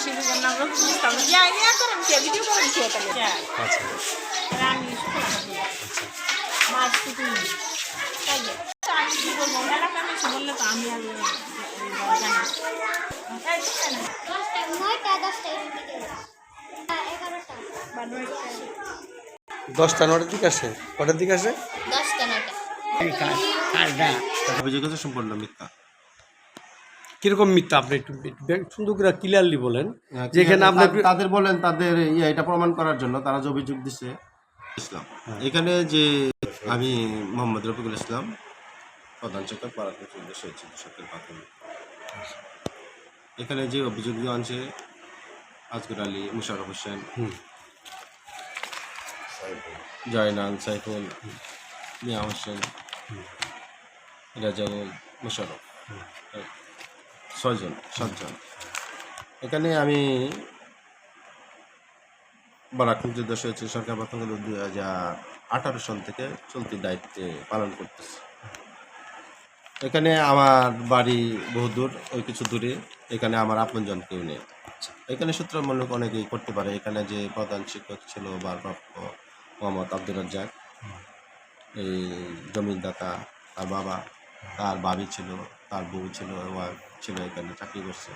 শিশুর জন্য আমরা বুঝতাম যাই না করেন কে ভিডিও করেন কে তাহলে আচ্ছা রানি মাছ কিছু তাই আমি কি বলবো এলাকা আমি বললে তো আমি আর জানি তাই না 9টা 10টা এর দিকে 11টা বা 9টা 10টা 9টার দিকে আসে কটার দিকে আসে 10টা 9টা অভিযোগ হচ্ছে সম্পূর্ণ মিথ্যা। কিরকম মিথ্যা আপনি একটু সুন্দর করে ক্লিয়ারলি বলেন যেখানে আপনার তাদের বলেন তাদের এটা প্রমাণ করার জন্য তারা যে অভিযোগ দিচ্ছে ইসলাম এখানে যে আমি মোহাম্মদ রফিকুল ইসলাম প্রধান শিক্ষক পাড়াতে সরকারি প্রাথমিক এখানে যে অভিযোগগুলো আনছে আজগর আলী মুশারফ হোসেন জয়নাল সাইফুল মিয়া হোসেন রাজাউল মুশারফ 7জন এখানে আমি বারাকপুর যুদ্ধ হয়েছে সরকার প্রাথমিক 2018 সাল থেকে চলতি দায়িত্বে পালন করতেছে। এখানে আমার বাড়ি বহুদূর ওই কিছু দূরে এখানে আমার আপনজন কেউ নেই। এখানে সূত্রমূলক অনেকেই করতে পারে। এখানে যে প্রধান শিক্ষক ছিল ভারপ্রাপ্ত মোহাম্মদ আব্দুর রাজ্জাক এই জমিদাতা তার বাবা তার বাবি ছিল তার বউ ছিল ছিল এখানে চাকরি করছে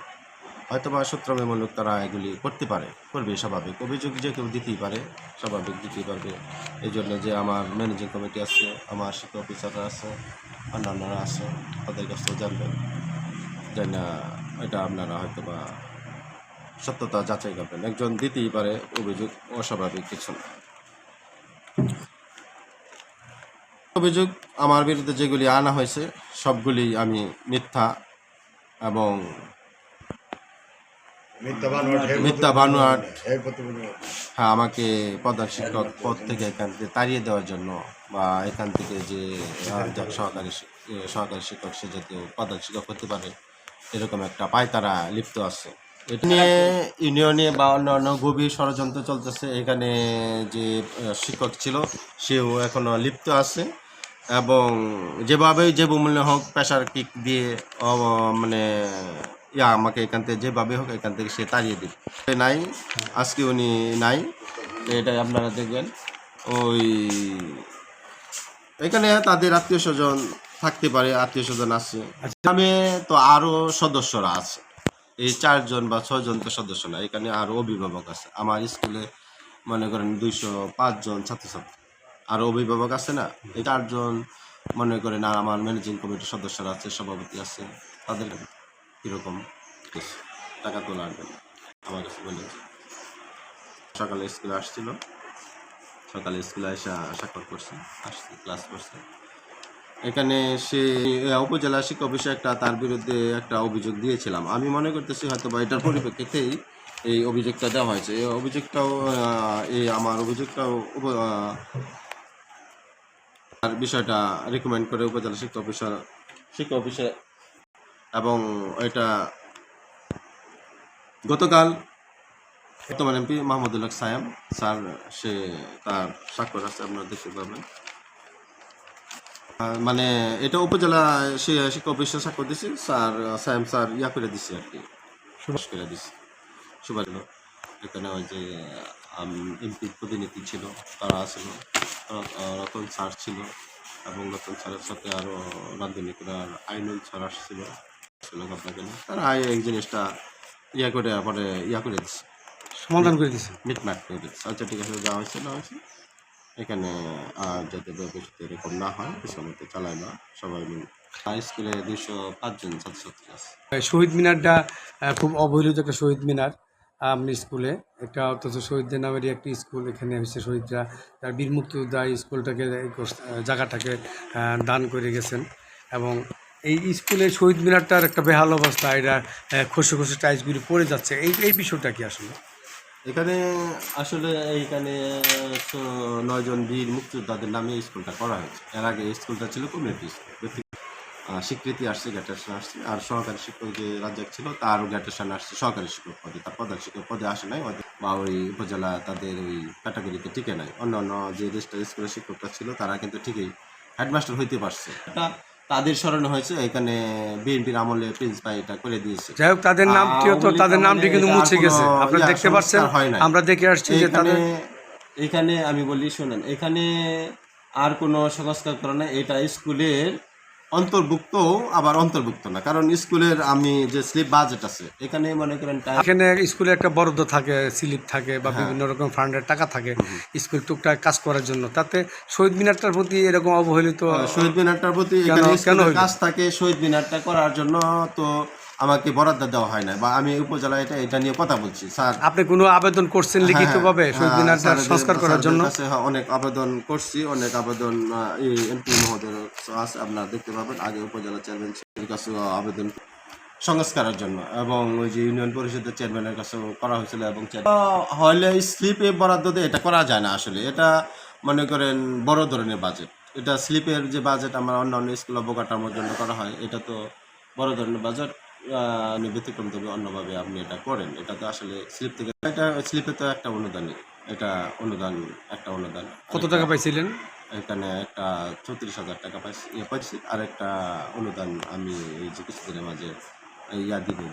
হয়তো বা সূত্রমূলক তারা এগুলি করতে পারে করবে স্বাভাবিক অভিযোগ যে কেউ দিতেই পারে স্বাভাবিক দিতেই পারবে এই জন্য যে আমার ম্যানেজিং কমিটি আছে আমার শিক্ষা অফিসাররা আছে অন্যান্যরা আছে তাদের কাছ থেকে জানবেন যে না এটা আপনারা হয়তো বা সত্যতা যাচাই করবেন একজন দিতেই পারে অভিযোগ অস্বাভাবিক কিছু না। অভিযোগ আমার বিরুদ্ধে যেগুলি আনা হয়েছে সবগুলি আমি মিথ্যা এবং মিথ্যা বানোয়াট হ্যাঁ আমাকে প্রধান শিক্ষক পদ থেকে এখান থেকে তাড়িয়ে দেওয়ার জন্য বা এখান থেকে যে সহকারী শিক্ষক সে যাতে প্রধান শিক্ষক হতে পারে এরকম একটা পায়তারা লিপ্ত আছে। এটা নিয়ে ইউনিয়নে বা অন্যান্য গভীর ষড়যন্ত্র চলতেছে। এখানে যে শিক্ষক ছিল সেও এখনও লিপ্ত আছে এবং যেভাবেই যে মূল্য হোক প্রেশার কিক দিয়ে মানে আমাকে এখান থেকে যেভাবে হোক এখান থেকে সে তাড়িয়ে দিবে নাই আজকে উনি নাই এটাই আপনারা দেখবেন ওই এখানে তাদের আত্মীয় স্বজন থাকতে পারে আত্মীয় স্বজন আছে গ্রামে তো আরও সদস্যরা আছে এই 4 জন বা 6 জন তো সদস্য না এখানে আরও অভিভাবক আছে আমার স্কুলে মনে করেন 205 জন ছাত্রছাত্রী আরও অভিভাবক আছে না এই 4 জন মনে করেন আর আমার ম্যানেজিং কমিটির সদস্যরা আছে সভাপতি আছে তাদের কীরকম টাকা তোলা আসবে না আমার কাছে বলে সকালে স্কুলে আসছিল সকালে স্কুলে এসে স্বাক্ষর করছে আসছে ক্লাস করছে এখানে সে উপজেলা শিক্ষা অফিসে তার বিরুদ্ধে একটা অভিযোগ দিয়েছিলাম আমি মনে করতেছি হয়তো বা এটার পরিপ্রেক্ষিতেই এই অভিযোগটা দেওয়া হয়েছে এই অভিযোগটাও আমার অভিযোগটাও আর বিষয়টা রিকমেন্ড করে উপজেলা শিক্ষা অফিসে এবং এটা গতকাল বর্তমান এমপি মাহমুদুল হক সায়াম স্যার সে তার স্বাক্ষর আছে আপনারা দেখতে পাবেন মানে এটা উপজেলা শিক্ষা অফিসে স্বাক্ষর দিছি স্যার সায়াম স্যার করে দিচ্ছে আর কি সুভাষ করে দিচ্ছে সুভাষ এখানে ওই যে এমপি প্রতিনিধি ছিল তারা ছিল রতন স্যার ছিল এবং রতন স্যারের সাথে আরও রাজনীতিরা আইনুল স্যার আসছিল আপনাকে তারা এই জিনিসটা করে পরে করে দিচ্ছে সমাধান করে দিচ্ছে মিটমাট করে দিচ্ছে আচ্ছা ঠিক আছে যাওয়া হয়েছে না হয়েছে এখানে যাতে ভবিষ্যতে এরকম না হয় সময় চালায় না সবাই মিলে স্কুলে 205 জন ছাত্রছাত্রী আছে শহীদ মিনারটা খুব অবহেলিত একটা শহীদ মিনার আপনি স্কুলে একটা অথচ শহীদদের নামেরই একটি স্কুল এখানে হচ্ছে শহীদরা তার বীর মুক্তিযোদ্ধা স্কুলটাকে জায়গাটাকে দান করে গেছেন এবং এই স্কুলে শহীদ মিনারটার একটা বেহাল অবস্থা এটা খসে খসে টাইলসগুলি পড়ে যাচ্ছে এই বিষয়টা কি আসলে এখানে আসলে এইখানে 9 জন বীর মুক্তিযোদ্ধাদের নামে স্কুলটা করা হয়েছে এর আগে স্কুলটা ছিল কমিউনিটি স্কুল স্বীকৃতি আসছে গ্যাটেশন আসছে আর সহকারী শিক্ষক যে রাজ্জাক ছিল তারও গ্যাটেশন আসছে সহকারী শিক্ষক পদে তার প্রধান শিক্ষক পদে আসে নাই বা ওই উপজেলা তাদের ওই ক্যাটাগরিতে টিকে নাই অন্য অন্য যে রেজিস্টার স্কুলের শিক্ষকরা ছিল তারা কিন্তু ঠিকই হেডমাস্টার হইতে পারছে তাদের স্মরণে হয়েছে। এখানে বিএনপির আমলে প্রিন্সিপাল এটা করে দিয়েছে। যাই হোক, তাদের নামটিও তো, তাদের নামটি কিন্তু মুছে গেছে, আপনারা দেখতে পাচ্ছেন, আমরা দেখে আসছি যে তাদের এখানে আমি বলি শুনেন, এখানে আর কোনো সংস্কার করে না, এটা স্কুলের অন্তর্ভুক্ত আবার অন্তর্ভুক্ত না, কারণ স্কুলের আমি যে স্লিপ বাজেট আছে এখানে মনে করেন এখানে স্কুলে একটা বরাদ্দ থাকে, স্লিপ থাকে বা বিভিন্ন রকম ফান্ডের টাকা থাকে স্কুল টুকটাক কাজ করার জন্য, তাতে শহীদ মিনারটার প্রতি এরকম অবহেলিত, শহীদ মিনারটার প্রতি এখানে স্কুলের কাজ থাকে, শহীদ মিনারটা করার জন্য তো আমাকে বরাদ্দ দেওয়া হয় না, বা আমি উপজেলা এটা নিয়ে কথা বলছি স্যার। আপনি কোনো আবেদন করছেন লিখিতভাবে শহীদ মিনারটা সংস্কার করার জন্য? অনেক আবেদন করছি, অনেক আবেদন এমপি মহোদয়ের আছে, আপনারা দেখতে পাবেন, আগে উপজেলা চেয়ারম্যানের কাছে আবেদন সংস্কারের জন্য, এবং ওই যে ইউনিয়ন পরিষদের চেয়ারম্যানের কাছেও করা হয়েছিল, এবং হলে স্লিপে বরাদ্দ দিয়ে এটা করা যায় না আসলে, এটা মনে করেন বড় ধরনের বাজেট, এটা স্লিপের যে বাজেট আমরা অন্যান্য স্কুল অবকাঠামোর জন্য করা হয়, এটা তো বড় ধরনের বাজেট, ব্যতিক্রম তবে অন্যভাবে আপনি এটা করেন, এটা তো আসলে স্লিপ থেকে, এটা স্লিপে তো একটা অনুদানই, এটা অনুদান, একটা অনুদান। কত টাকা পাইছিলেন? এখানে একটা 34,000 টাকা পাইছি, আর একটা অনুদান আমি এই যে কিছুদিনের মাঝে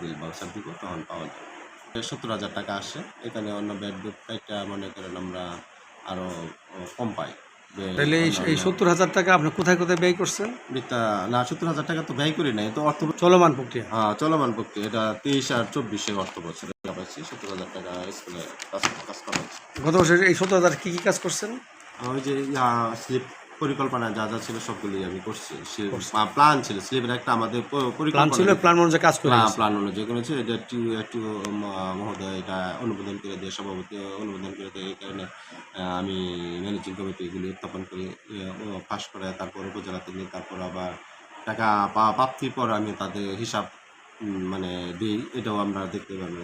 বিল বাউচার দিব, তখন পাওয়া যায় 70,000 টাকা আসে। এখানে অন্য বেড একটা মনে করেন আমরা আরও কম পাই। তাহলে এই 70,000 টাকা আপনি কোথায় কোথায় ব্যয় করছেন? না, 70,000 টাকা তো ব্যয় করি নাই, তো অর্থ চলমান প্রক্রিয়া। হ্যাঁ, চলমান প্রক্রিয়া, এটা 23 আর 24 অর্থ বছরে পাচ্ছি 70,000 টাকা স্কুলে কাজ করা হচ্ছে। গত বছর এই 70,000 কি কি কাজ করছেন? ওই যে স্লিপ পরিকল্পনা যা যা ছিল সবগুলি আমি করছি, প্ল্যান ছিল, স্লিপের একটা আমাদের প্ল্যান ছিল, প্ল্যান অনুযায়ী কাজ করে, প্ল্যান অনুযায়ী করেছে, এটা একটু মহোদয় এটা অনুমোদন করে দিয়ে, সভাপতি অনুমোদন করে দিয়ে, এই কারণে আমি ম্যানেজিং কমিটি এগুলি উত্থাপন করে পাশ করে তারপর উপজেলাতে নিয়ে, তারপর আবার টাকা প্রাপ্তির পর আমি তাদের হিসাব মানে দিই, এটাও আমরা দেখতে পাবেন।